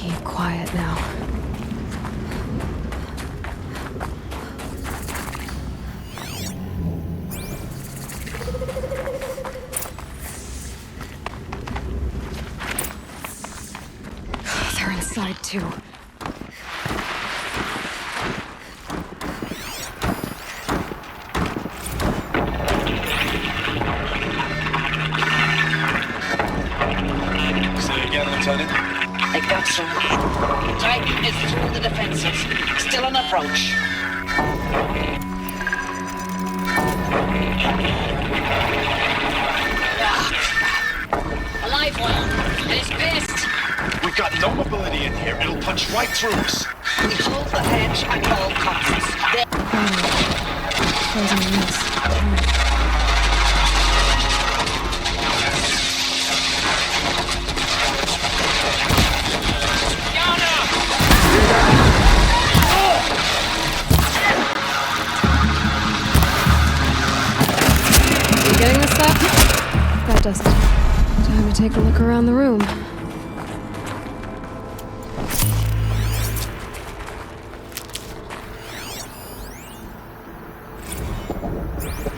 Keep quiet now. They're inside too. Lieutenant? I got some. Titan is through the defenses. Still an approach. A live one. And it's pissed. We've got no mobility in here. It'll punch right through us. We hold the edge at all costs. Closing this. Getting this stuff? That does it. Time to take a look around the room.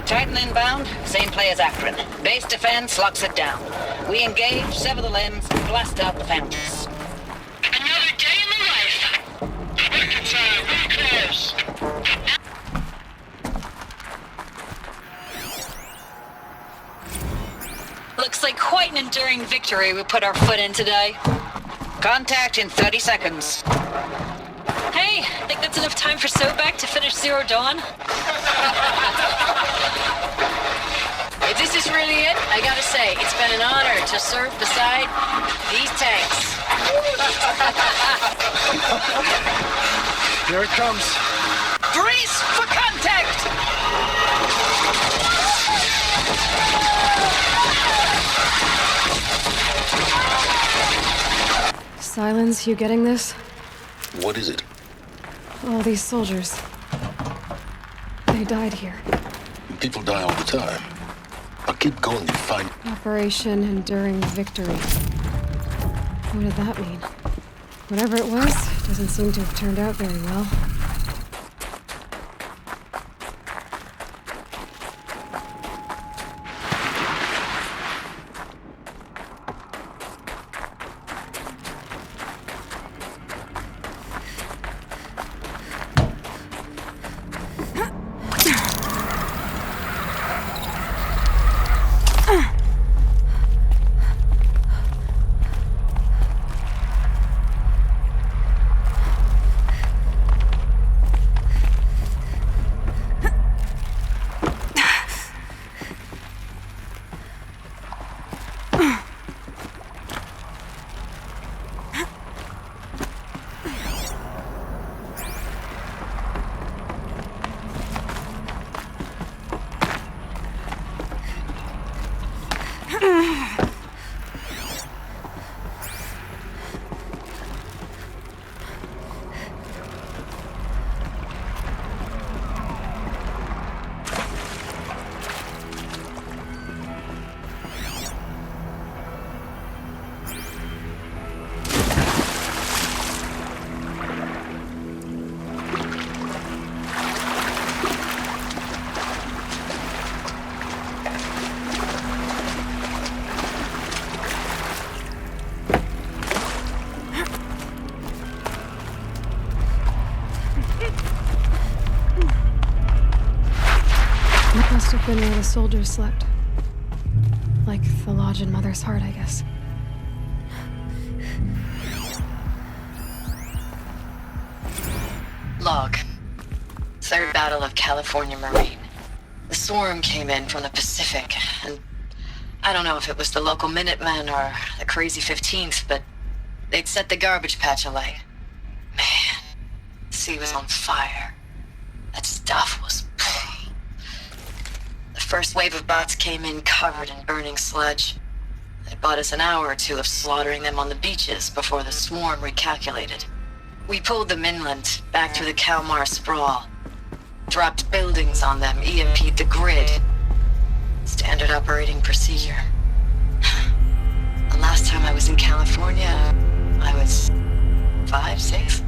Titan inbound, same play as Akron. Base defense locks it down. We engage, sever the limbs, and blast out the fountains. Another day in the life. Record time, very close. Looks like quite an enduring victory we put our foot in today. Contact in 30 seconds. Hey, think that's enough time for Sobek to finish Zero Dawn? If this is really it, I gotta say, it's been an honor to serve beside these tanks. Here it comes. Grease for contact! Silence, you getting this? What is it? All these soldiers. They died here. People die all the time. I'll keep going to find... Operation Enduring Victory. What did that mean? Whatever it was, doesn't seem to have turned out very well. Must have been where the soldiers slept. Like the lodge in Mother's Heart, I guess. Log. Third Battle of California Marine. The swarm came in from the Pacific, and I don't know if it was the local Minutemen or the crazy 15th, but they'd set the garbage patch alight. Man, the sea was on fire. That stuff was... The first wave of bots came in covered in burning sludge. It bought us an hour or two of slaughtering them on the beaches before the swarm recalculated. We pulled them inland, back through the Kalmar sprawl. Dropped buildings on them, EMP'd the grid. Standard operating procedure. The last time I was in California, I was 5, 6?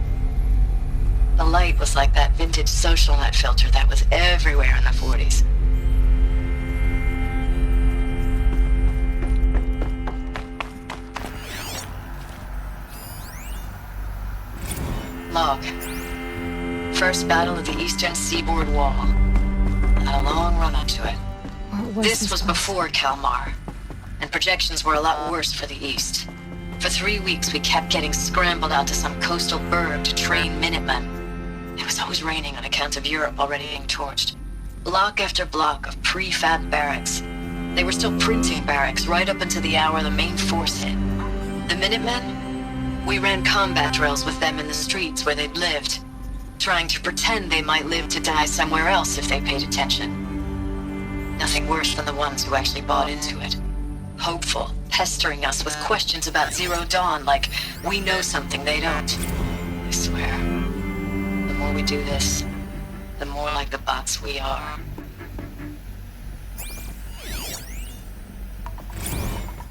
The light was like that vintage social net filter that was everywhere in the 40s. Log. First battle of the eastern seaboard wall. Had a long run up to it. What was This was place? before Kalmar, and projections were a lot worse for the east. For 3 weeks, we kept getting scrambled out to some coastal burg to train Minutemen. It was always raining on account of Europe already being torched. Block after block of prefab barracks. They were still printing barracks right up until the hour the main force hit. The Minutemen? We ran combat drills with them in the streets where they'd lived, trying to pretend they might live to die somewhere else if they paid attention. Nothing worse than the ones who actually bought into it. Hopeful, pestering us with questions about Zero Dawn like we know something they don't. I swear, the more we do this, the more like the bots we are.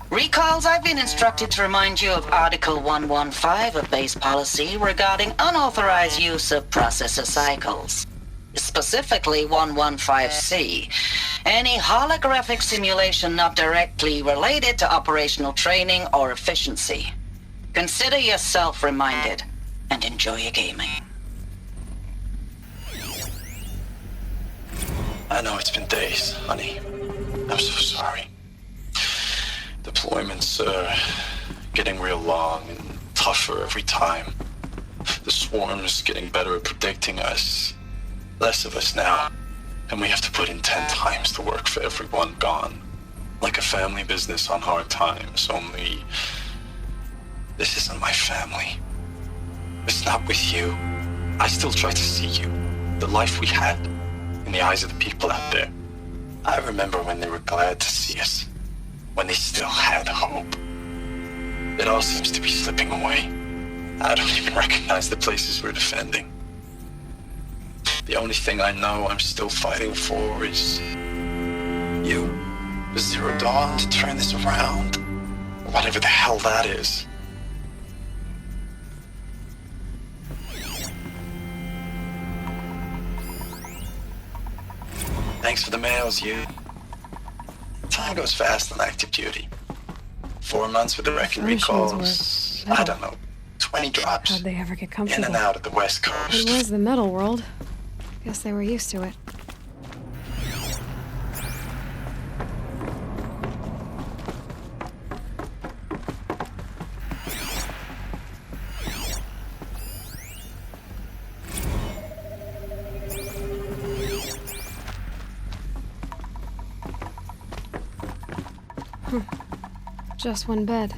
Recalls, I've been instructed to remind you of Article 115 of base policy regarding unauthorized use of processor cycles. Specifically 115C. Any holographic simulation not directly related to operational training or efficiency. Consider yourself reminded and enjoy your gaming. I know it's been days, honey. I'm so sorry. Deployments are getting real long and tougher every time. The swarm's getting better at predicting us. Less of us now. And we have to put in 10 times the work for everyone gone. Like a family business on hard times, only... This isn't my family. It's not with you. I still try to see you. The life we had. In the eyes of the people out there. I remember when they were glad to see us. When they still had hope. It all seems to be slipping away. I don't even recognize the places we're defending. The only thing I know I'm still fighting for is... you. Zero Dawn to turn this around. Whatever the hell that is. Thanks for the mails, you. Time goes fast on active duty. 4 months with the wrecking recalls. I don't know, 20 drops. How'd they ever get In comfortable? and out of the West Coast. It was the metal world. Guess they were used to it. Just one bed.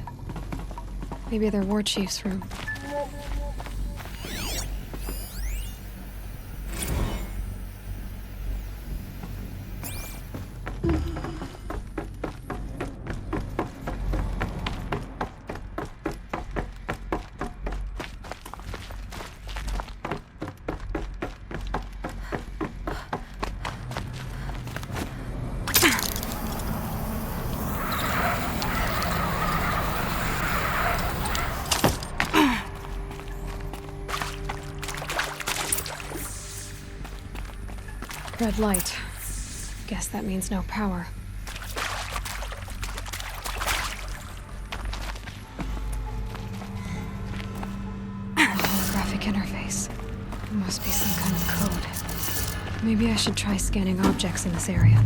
Maybe their war chief's room. Red light. Guess that means no power. Holographic interface. It must be some kind of code. Maybe I should try scanning objects in this area.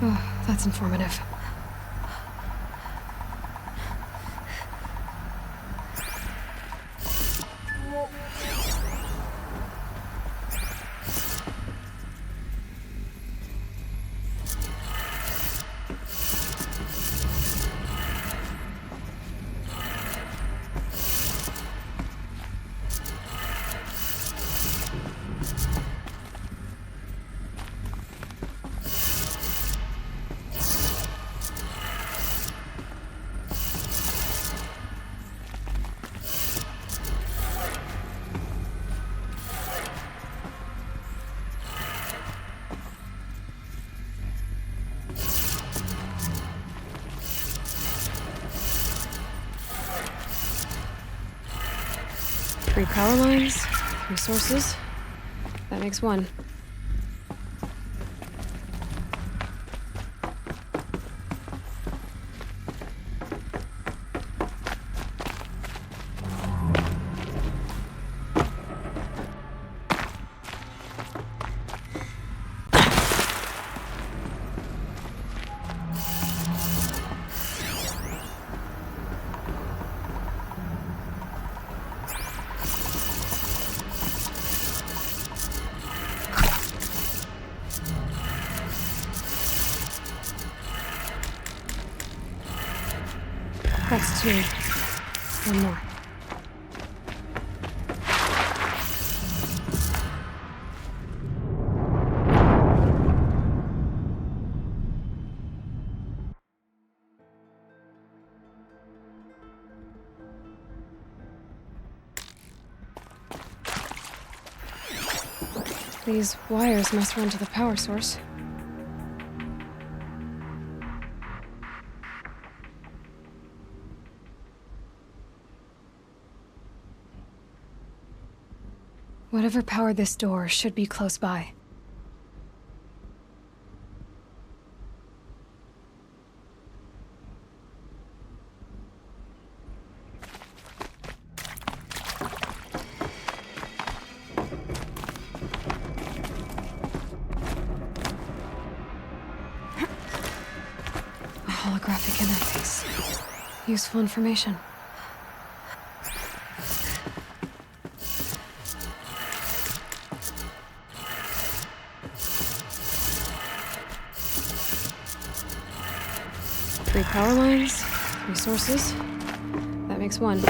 Oh, that's informative. 3 power lines, 3 sources. That makes 1. That's 2. 1 more. These wires must run to the power source. Whatever powered this door should be close by. A holographic interface. Useful information. Three power lines, 3 sources. That makes 1.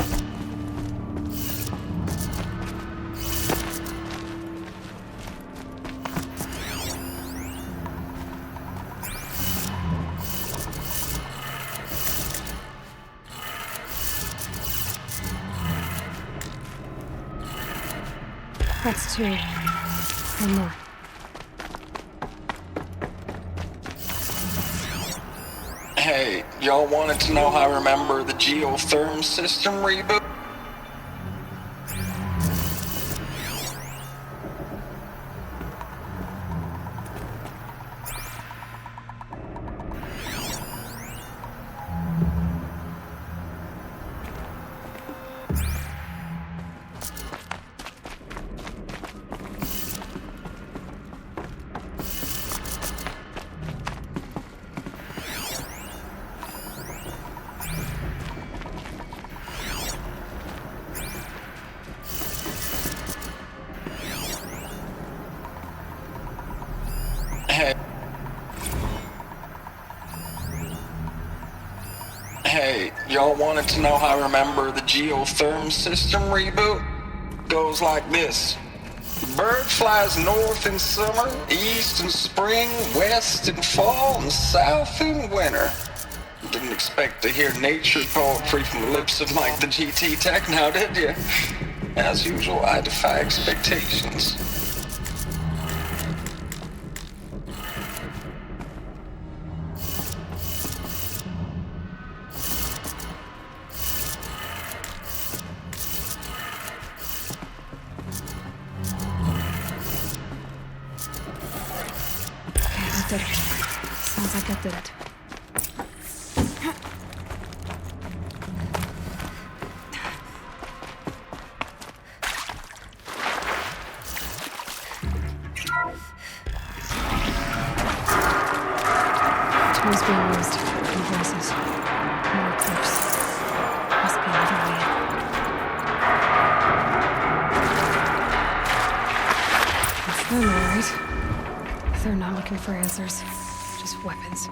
That's 2. 1 more. Hey, y'all wanted to know how I remember the geotherm system reboot? Hey, y'all wanted to know how I remember the geotherm system reboot? Goes like this. Bird flies north in summer, east in spring, west in fall, and south in winter. Didn't expect to hear nature poetry from the lips of Mike the GT Tech now, did you? As usual, I defy expectations. Did it. Sounds like that did it. Tools being used. New voices. More clips. Must be another way in. It's them, all right. They're not looking for answers, just weapons.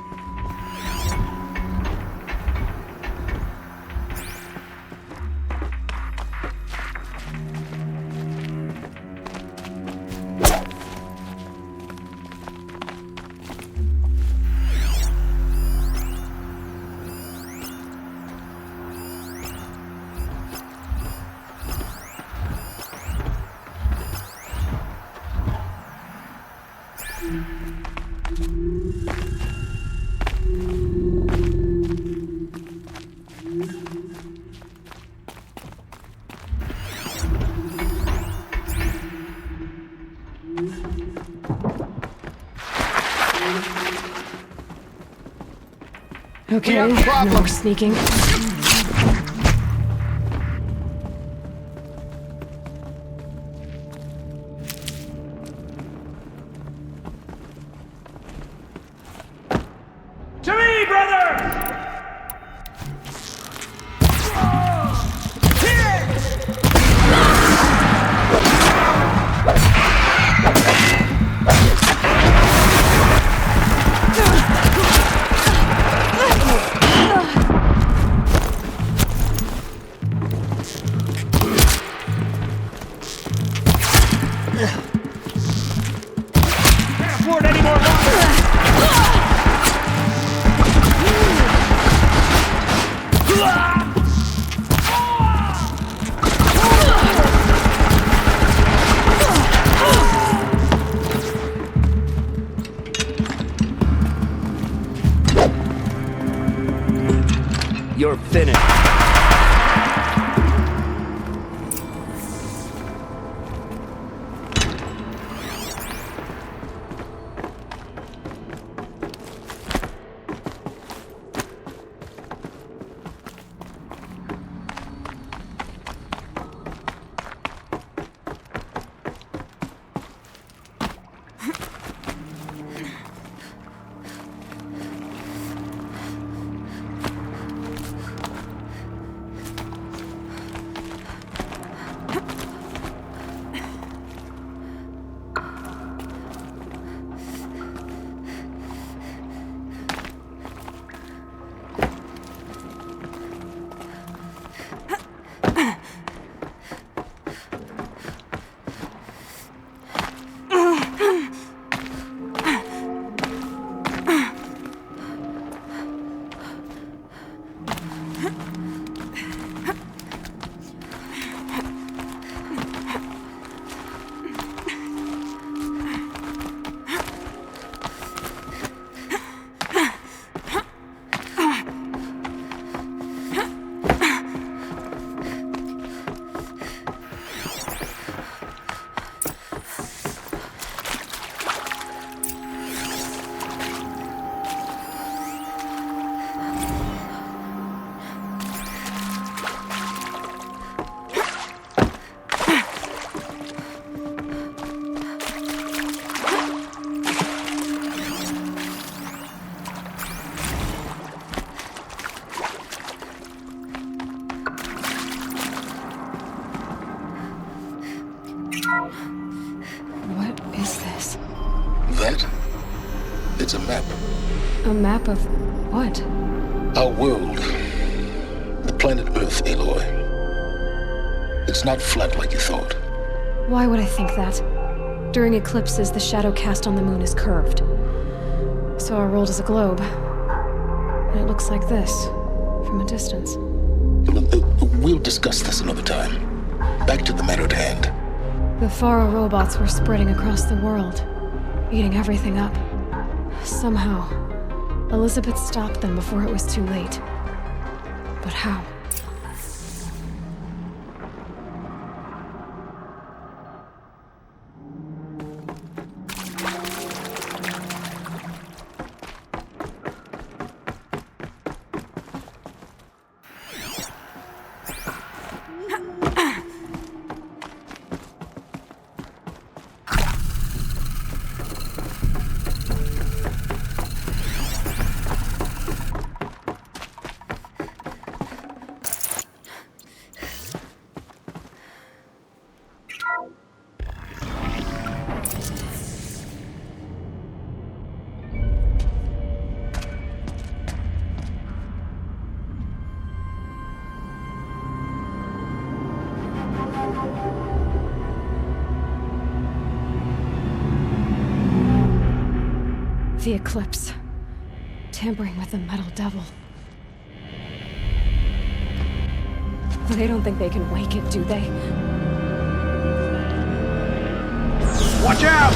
Okay, have a no problem. more sneaking. To me, brother! Can't afford any more losses! You're finished. What is this? That? It's a map. A map of what? Our world. The planet Earth, Aloy. It's not flat like you thought. Why would I think that? During eclipses, the shadow cast on the moon is curved. So our world is a globe. And it looks like this, from a distance. We'll discuss this another time. Back to the matter at hand. The Faro robots were spreading across the world, eating everything up. Somehow, Elizabeth stopped them before it was too late. But how? The eclipse. Tampering with the metal devil. They don't think they can wake it, do they? Watch out!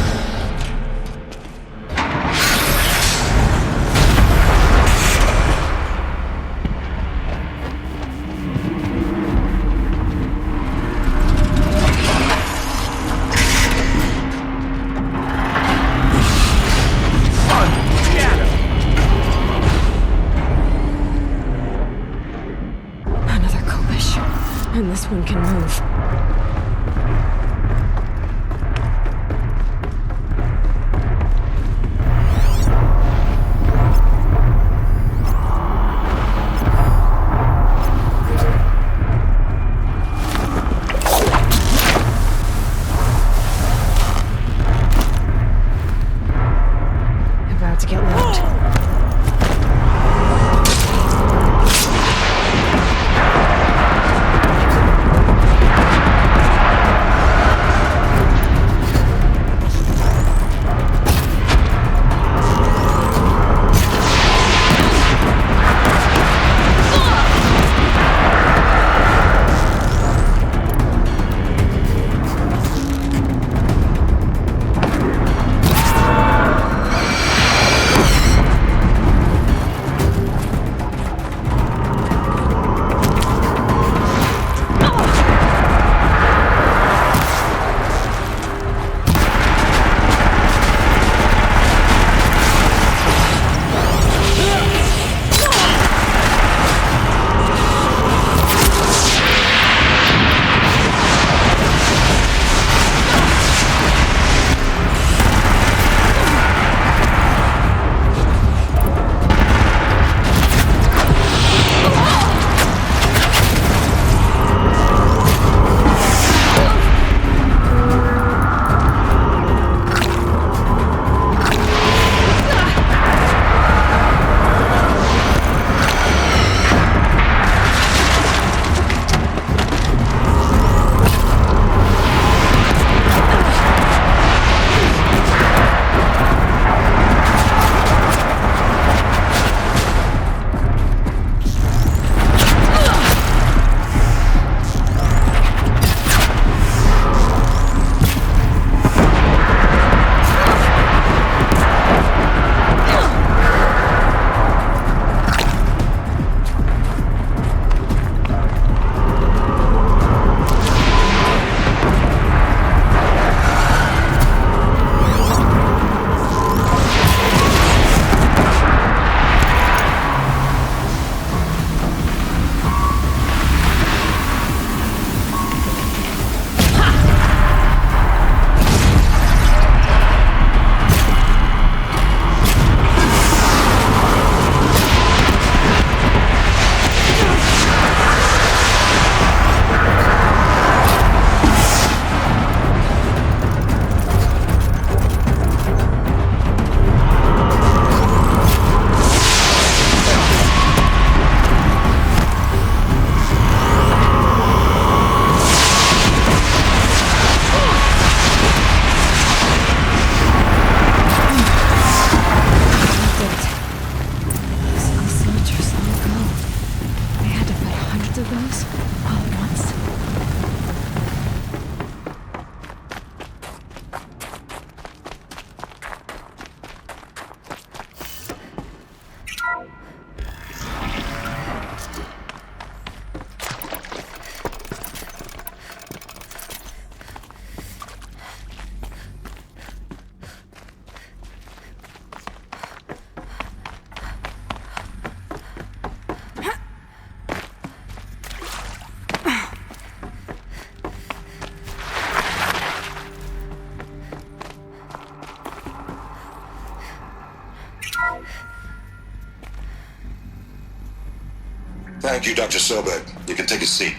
Thank you, Dr. Sobek. You can take a seat.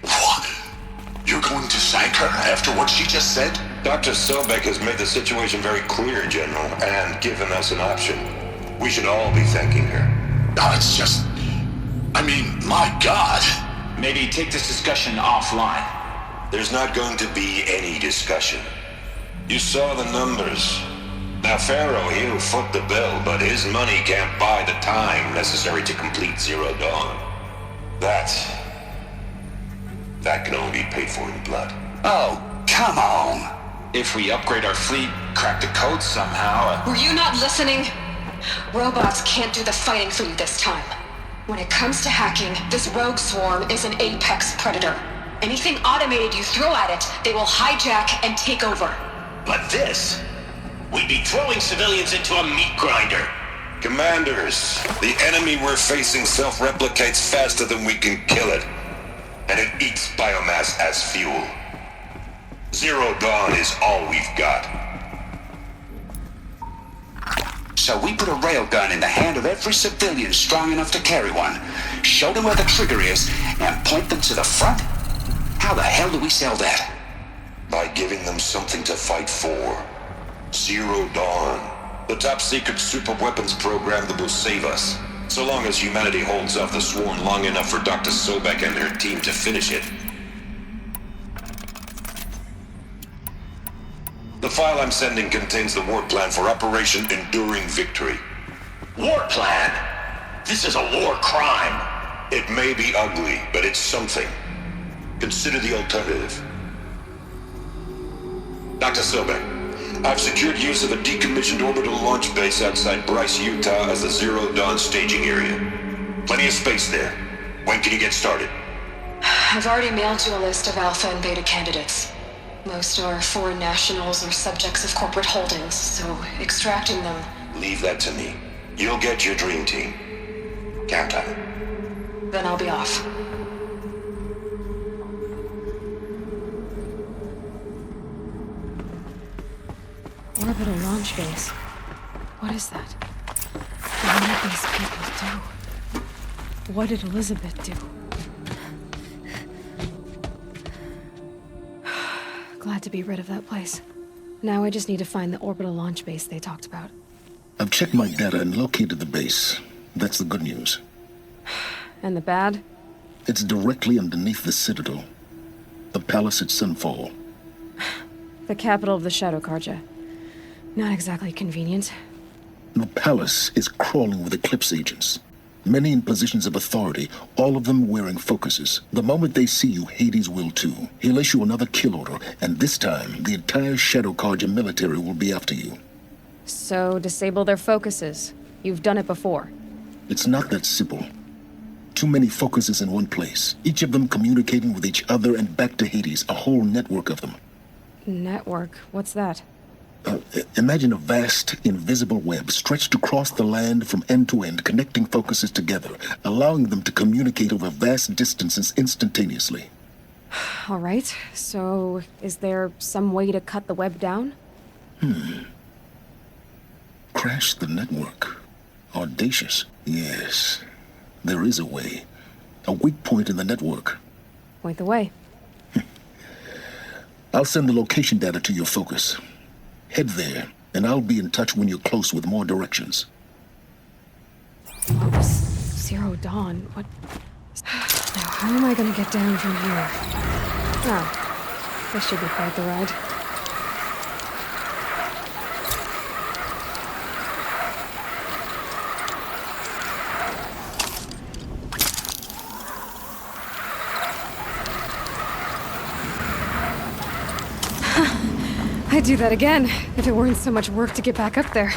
What? You're going to thank her after what she just said? Dr. Sobek has made the situation very clear, General, and given us an option. We should all be thanking her. No, it's just... I mean, my God. Maybe take this discussion offline. There's not going to be any discussion. You saw the numbers. Now, Pharaoh, he'll foot the bill, but his money can't buy the time necessary to complete Zero Dawn. That can only be paid for in blood. Oh, come on! If we upgrade our fleet, crack the code somehow... Were you not listening? Robots can't do the fighting for you this time. When it comes to hacking, this rogue swarm is an apex predator. Anything automated you throw at it, they will hijack and take over. But this... we'd be throwing civilians into a meat grinder. Commanders, the enemy we're facing self-replicates faster than we can kill it. And it eats biomass as fuel. Zero Dawn is all we've got. So we put a railgun in the hand of every civilian strong enough to carry one, show them where the trigger is, and point them to the front? How the hell do we sell that? By giving them something to fight for. Zero Dawn. The top-secret super-weapons program that will save us. So long as humanity holds off the swarm long enough for Dr. Sobek and her team to finish it. The file I'm sending contains the war plan for Operation Enduring Victory. War plan? This is a war crime. It may be ugly, but it's something. Consider the alternative. Dr. Sobek, I've secured use of a decommissioned orbital launch base outside Bryce, Utah as the Zero Dawn staging area. Plenty of space there. When can you get started? I've already mailed you a list of alpha and beta candidates. Most are foreign nationals or subjects of corporate holdings, so extracting them... Leave that to me. You'll get your dream team. Count on it. Then I'll be off. Orbital launch base. What is that? What did these people do? What did Elizabeth do? Glad to be rid of that place. Now I just need to find the orbital launch base they talked about. I've checked my data and located the base. That's the good news. And the bad? It's directly underneath the Citadel. The palace at Sunfall. The capital of the Shadow Carja. Not exactly convenient. The palace is crawling with Eclipse agents. Many in positions of authority, all of them wearing focuses. The moment they see you, Hades will too. He'll issue another kill order, and this time, the entire Shadow Carja military will be after you. So, disable their focuses. You've done it before. It's not that simple. Too many focuses in one place, each of them communicating with each other and back to Hades, a whole network of them. Network? What's that? Imagine a vast, invisible web stretched across the land from end to end, connecting focuses together, allowing them to communicate over vast distances instantaneously. All right, so is there some way to cut the web down? Crash the network. Audacious. Yes, there is a way. A weak point in the network. Point the way. I'll send the location data to your focus. Head there, and I'll be in touch when you're close with more directions. What was Zero Dawn? What... Now, how am I gonna get down from here? Oh, this should be quite the ride. I'd do that again, if it weren't so much work to get back up there.